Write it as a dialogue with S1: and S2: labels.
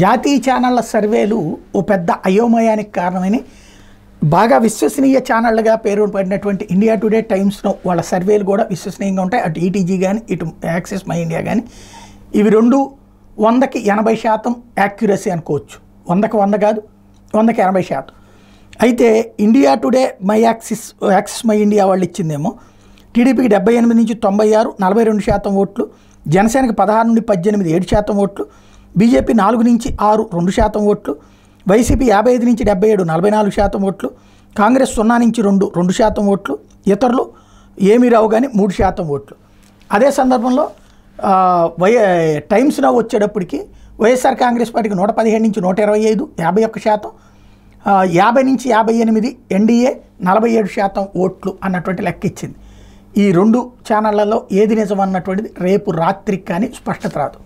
S1: జాతీయ ఛానళ్ల సర్వేలు ఓ పెద్ద అయోమయానికి కారణమని బాగా విశ్వసనీయ ఛానళ్లుగా పేరు పడినటువంటి ఇండియా టుడే టైమ్స్లో వాళ్ళ సర్వేలు కూడా విశ్వసనీయంగా ఉంటాయి. అటు ఈటీజీ కానీ ఇటు యాక్సెస్ మై ఇండియా కానీ ఇవి రెండు 100కి 80% యాక్యురసీ అనుకోవచ్చు. 100కి 100 కాదు, 100కి 80%. అయితే India today access my India వాళ్ళు ఇచ్చిందేమో టీడీపీకి 78 నుంచి 96 42% ఓట్లు, జనసేనకి 16 నుండి 18 7% ఓట్లు, బీజేపీ 4 నుంచి 6 2% ఓట్లు, వైసీపీ 55 నుంచి 77 44% ఓట్లు, కాంగ్రెస్ 0 నుంచి 2 2% ఓట్లు, ఇతరులు ఏమీ రావు కానీ 3% ఓట్లు. అదే సందర్భంలో టైమ్స్ నౌ వచ్చేటప్పటికి వైఎస్ఆర్ కాంగ్రెస్ పార్టీకి 117 నుంచి 125 51%, 50 నుంచి 58 ఎన్డీఏ 47% ఓట్లు అన్నటువంటి లెక్క ఇచ్చింది. ఈ రెండు ఛానళ్లలో ఏది నిజం అన్నటువంటిది రేపు రాత్రికి కానీ స్పష్టత రాదు.